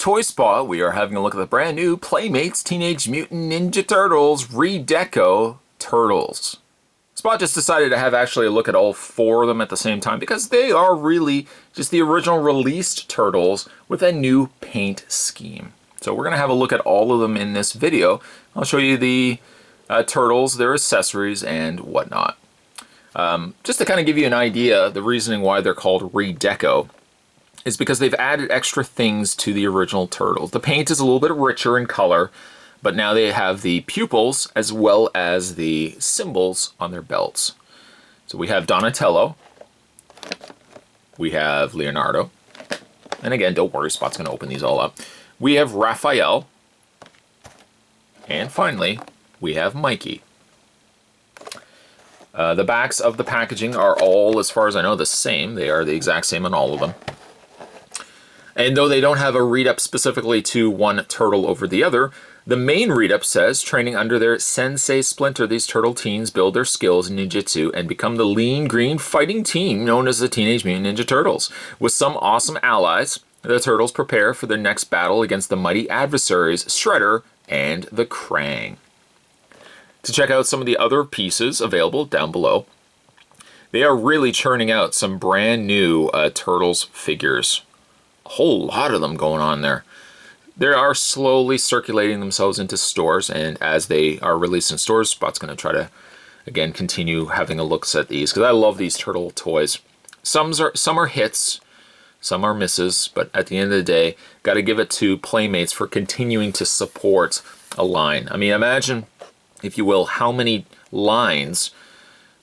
Toy Spot, we are having a look at the brand new Playmates Teenage Mutant Ninja Turtles Redeco Turtles. Spot just decided to have actually a look at all four of them at the same time because they are really just the original released Turtles with a new paint scheme. So we're going to have a look at all of them in this video. I'll show you the Turtles, their accessories, and whatnot. Just to kind of give you an idea, the reasoning why they're called Redeco is because they've added extra things to the original Turtles. The paint is a little bit richer in color, but now they have the pupils as well as the symbols on their belts. So we have Donatello, we have Leonardo, and again, don't worry, Spot's going to open these all up. We have Raphael, and finally, we have Mikey. The backs of the packaging are all, as far as I know, the same. They are the exact same on all of them. And though they don't have a read-up specifically to one turtle over the other, the main read-up says, training under their Sensei Splinter, these turtle teens build their skills in ninjutsu and become the lean green fighting team known as the Teenage Mutant Ninja Turtles. With some awesome allies, the turtles prepare for their next battle against the mighty adversaries Shredder and the Krang. To check out some of the other pieces available down below, they are really churning out some brand new Turtles figures. A whole lot of them going on there. They are slowly circulating themselves into stores, and as they are released in stores, Spot's going to try to, again, continue having a look at these, because I love these turtle toys. Some are hits, some are misses, but at the end of the day, got to give it to Playmates for continuing to support a line. I mean, imagine, if you will, how many lines,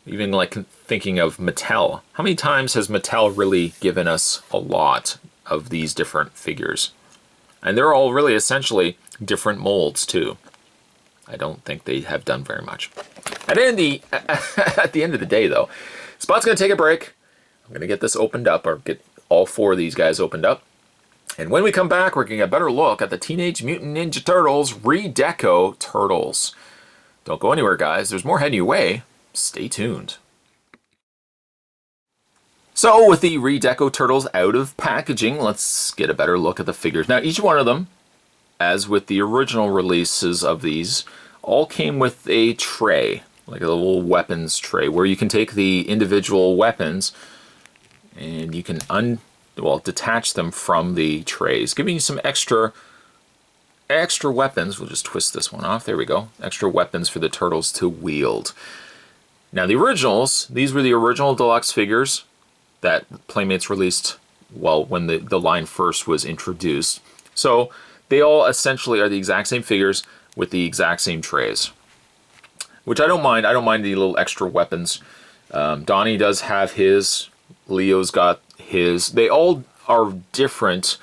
even like thinking of Mattel, how many times has Mattel really given us a lot of these different figures? And they're all really essentially different molds too. I don't think they have done very much. At the end of the day though, Spot's gonna take a break. I'm gonna get this opened up, or get all four of these guys opened up. And when we come back, we're gonna get a better look at the Teenage Mutant Ninja Turtles Redeco Turtles. Don't go anywhere, guys. There's more heading your way. Stay tuned. So with the Redeco Turtles out of packaging, let's get a better look at the figures. Now each one of them, as with the original releases of these, all came with a tray, like a little weapons tray, where you can take the individual weapons and you can detach them from the trays, giving you some extra weapons. We'll just twist this one off. There we go. Extra weapons for the Turtles to wield. Now the originals, these were the original deluxe figures that Playmates released, well, when the line first was introduced. So they all essentially are the exact same figures with the exact same trays, which I don't mind. I don't mind the little extra weapons. Donnie does have his. Leo's got his. They all are different,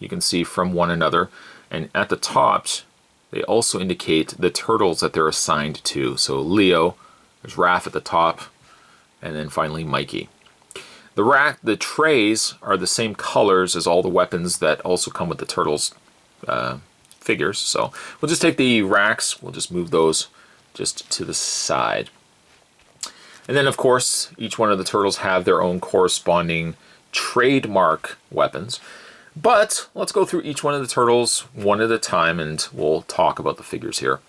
you can see, from one another. And at the tops, they also indicate the turtles that they're assigned to. So Leo, there's Raph at the top, and then finally Mikey. The trays are the same colors as all the weapons that also come with the Turtles figures. So we'll just take the racks, we'll just move those just to the side. And then of course, each one of the Turtles have their own corresponding trademark weapons. But let's go through each one of the Turtles one at a time and we'll talk about the figures here.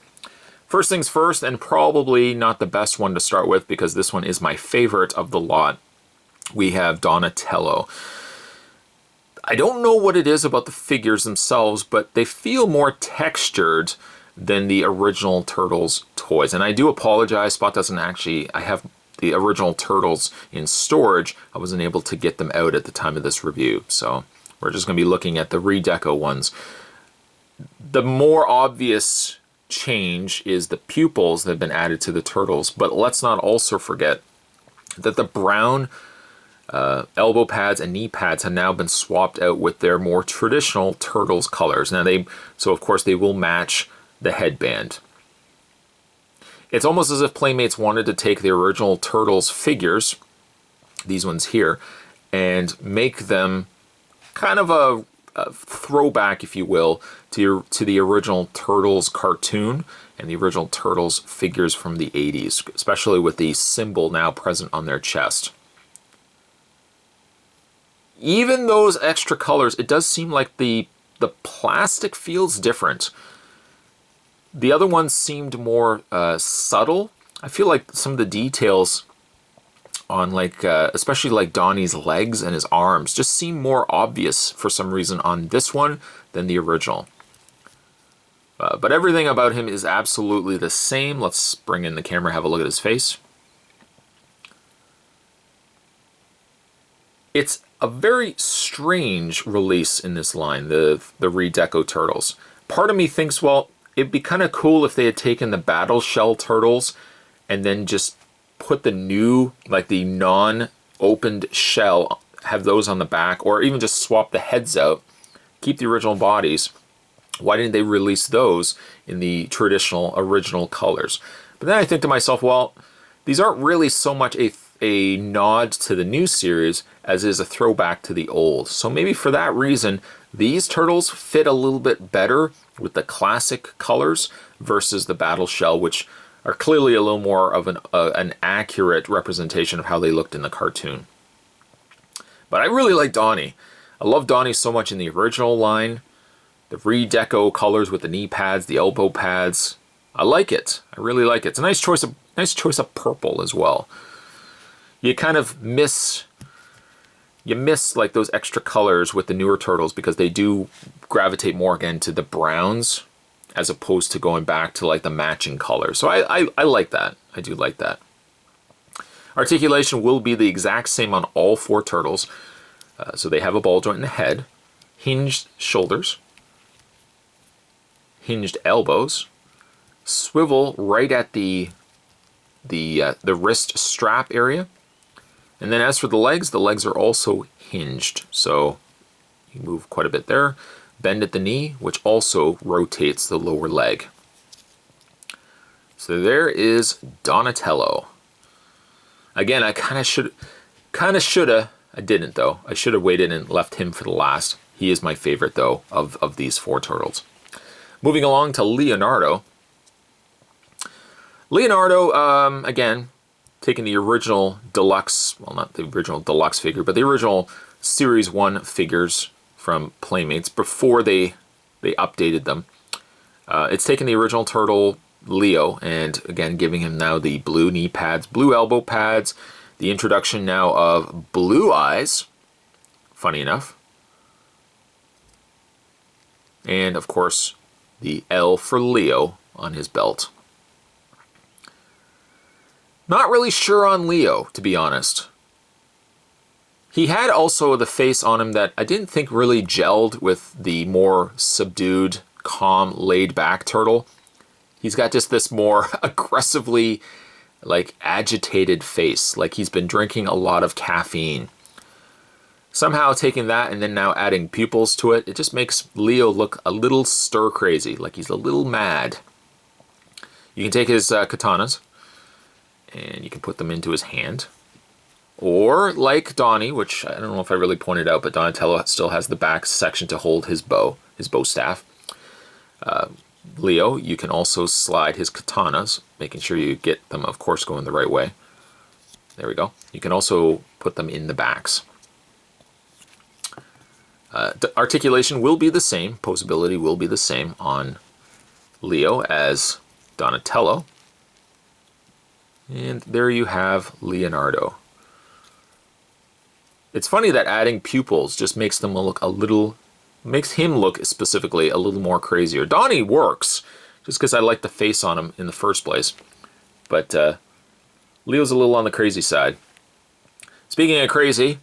First things first, and probably not the best one to start with because this one is my favorite of the lot. We have Donatello. I don't know what it is about the figures themselves, but they feel more textured than the original Turtles toys. And I do apologize, Spot doesn't actually, I have the original Turtles in storage. I wasn't able to get them out at the time of this review. So we're just going to be looking at the Redeco ones. The more obvious change is the pupils that have been added to the Turtles, but let's not also forget that the brown elbow pads and knee pads have now been swapped out with their more traditional Turtles colors. Now so of course they will match the headband. It's almost as if Playmates wanted to take the original Turtles figures, these ones here, and make them kind of a throwback, if you will, to the original Turtles cartoon and the original Turtles figures from the 80s, especially with the symbol now present on their chest. Even those extra colors, it does seem like the the plastic feels different. The other ones seemed more subtle. I feel like some of the details on like, especially like Donnie's legs and his arms just seem more obvious for some reason on this one than the original. But everything about him is absolutely the same. Let's bring in the camera, have a look at his face. It's a very strange release in this line, the Redeco Turtles. Part of me thinks, well, it'd be kind of cool if they had taken the Battle Shell Turtles and then just put the new, like the non-opened shell, have those on the back, or even just swap the heads out, keep the original bodies. Why didn't they release those in the traditional original colors? But then I think to myself, well, these aren't really so much a nod to the new series as is a throwback to the old. So maybe for that reason, these turtles fit a little bit better with the classic colors versus the Battle Shell, which are clearly a little more of an accurate representation of how they looked in the cartoon. But I really like Donnie. I love Donnie so much in the original line. The Redeco colors with the knee pads, the elbow pads. I like it. I really like it. It's a nice choice of purple as well. You kind of miss like those extra colors with the newer turtles because they do gravitate more again to the browns as opposed to going back to like the matching colors. So I like that. I do like that. Articulation will be the exact same on all four turtles. So they have a ball joint in the head, hinged shoulders, hinged elbows, swivel right at the wrist strap area. And then as for the legs are also hinged. So you move quite a bit there. Bend at the knee, which also rotates the lower leg. So there is Donatello. Again, I kind of shoulda, I didn't though. I should have waited and left him for the last. He is my favorite though of these four turtles. Moving along to Leonardo. Leonardo, again, taking the original deluxe, well, not the original deluxe figure, but the original Series 1 figures from Playmates before they updated them. It's taken the original turtle, Leo, and again, giving him now the blue knee pads, blue elbow pads, the introduction now of blue eyes, funny enough. And, of course, the L for Leo on his belt. Not really sure on Leo, to be honest. He had also the face on him that I didn't think really gelled with the more subdued, calm, laid-back turtle. He's got just this more aggressively, like, agitated face, like he's been drinking a lot of caffeine. Somehow taking that and then now adding pupils to it, it just makes Leo look a little stir-crazy, like he's a little mad. You can take his katanas, and you can put them into his hand. Or, like Donnie, which I don't know if I really pointed out, but Donatello still has the back section to hold his bow staff. Leo, you can also slide his katanas, making sure you get them, of course, going the right way. There we go. You can also put them in the backs. Articulation will be the same, posability will be the same on Leo as Donatello. And there you have Leonardo. It's funny that adding pupils just makes them look a little, makes him look specifically a little more crazier. Donnie works, just because I like the face on him in the first place. But Leo's a little on the crazy side. Speaking of crazy,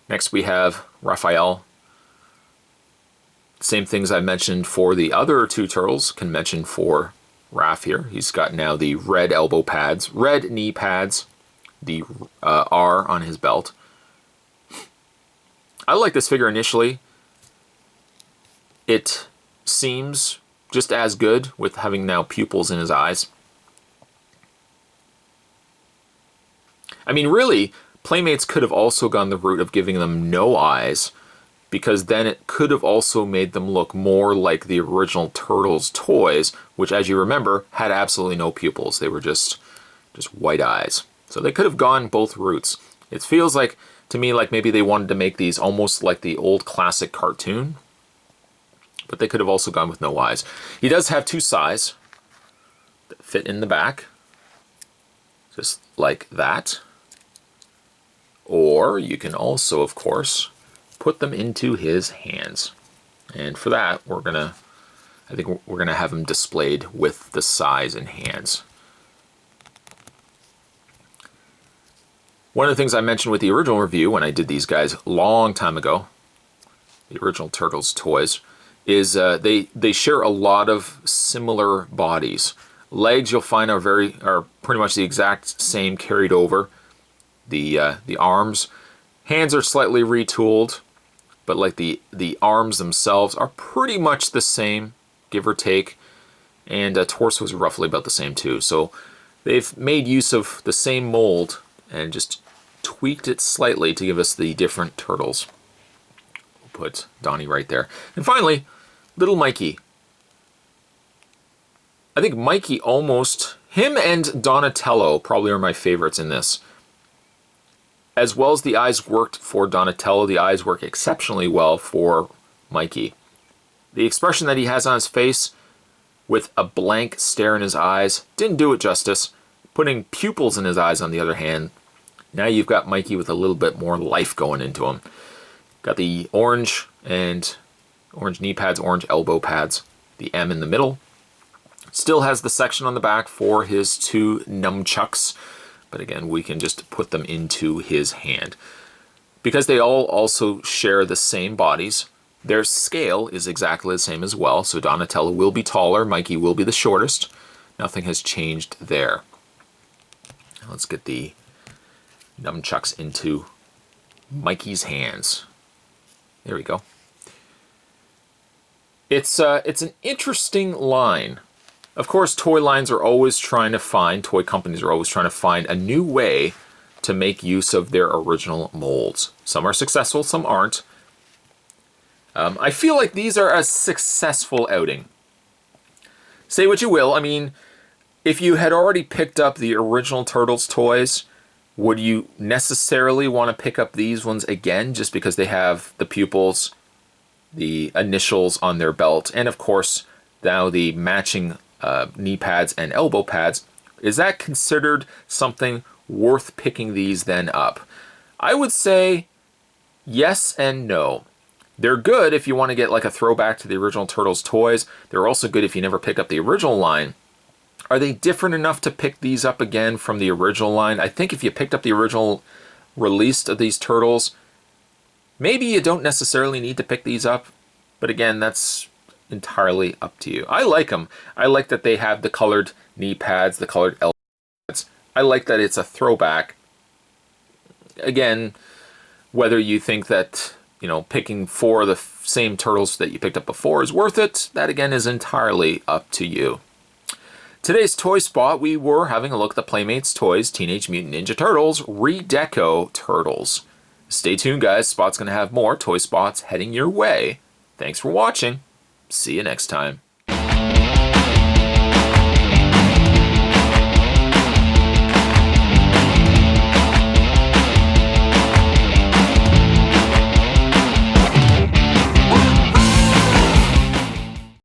next we have Raphael. Same things I mentioned for the other two turtles can mention for Raph here. He's got now the red elbow pads, red knee pads, the R on his belt. I like this figure initially. It seems just as good with having now pupils in his eyes. I mean, really, Playmates could have also gone the route of giving them no eyes, because then it could have also made them look more like the original Turtles toys, which, as you remember, had absolutely no pupils. They were just white eyes. So they could have gone both routes. It feels like, to me, like maybe they wanted to make these almost like the old classic cartoon. but they could have also gone with no eyes. He does have two sides that fit in the back, just like that. Or you can also, of course, put them into his hands. And for that, I think we're gonna have him displayed with the size and hands. One of the things I mentioned with the original review when I did these guys a long time ago, the original Turtles toys, is they share a lot of similar bodies. Legs you'll find are pretty much the exact same carried over. The arms, hands are slightly retooled, but like the arms themselves are pretty much the same, give or take, and torso is roughly about the same too. So they've made use of the same mold and just tweaked it slightly to give us the different turtles. We'll put Donnie right there. And finally, little Mikey. I think Mikey him and Donatello probably are my favorites in this. As well as the eyes worked for Donatello, the eyes work exceptionally well for Mikey. The expression that he has on his face with a blank stare in his eyes didn't do it justice. Putting pupils in his eyes, on the other hand, now you've got Mikey with a little bit more life going into him. Got the orange knee pads, orange elbow pads, the M in the middle. Still has the section on the back for his two nunchucks. But again, we can just put them into his hand. Because they all also share the same bodies, their scale is exactly the same as well. So Donatello will be taller, Mikey will be the shortest. Nothing has changed there. Let's get the nunchucks into Mikey's hands. There we go. It's an interesting line. Of course, toy companies are always trying to find a new way to make use of their original molds. Some are successful, some aren't. I feel like these are a successful outing. Say what you will, I mean, if you had already picked up the original Turtles toys, would you necessarily want to pick up these ones again just because they have the pupils, the initials on their belt, and of course, now the matching knee pads and elbow pads? Is that considered something worth picking these then up? I would say yes and no. They're good if you want to get like a throwback to the original Turtles toys. They're also good if you never pick up the original line. Are they different enough to pick these up again from the original line? I think if you picked up the original release of these Turtles, maybe you don't necessarily need to pick these up. But again, that's entirely up to you. I like them. I like that they have the colored knee pads, the colored elbow pads. I like that it's a throwback. Again, whether you think that, picking 4 of the same Turtles that you picked up before is worth it, that again is entirely up to you. Today's Toy Spot, we were having a look at the Playmates Toys Teenage Mutant Ninja Turtles Redeco Turtles. Stay tuned, guys. Spot's going to have more toy spots heading your way. Thanks for watching. See you next time.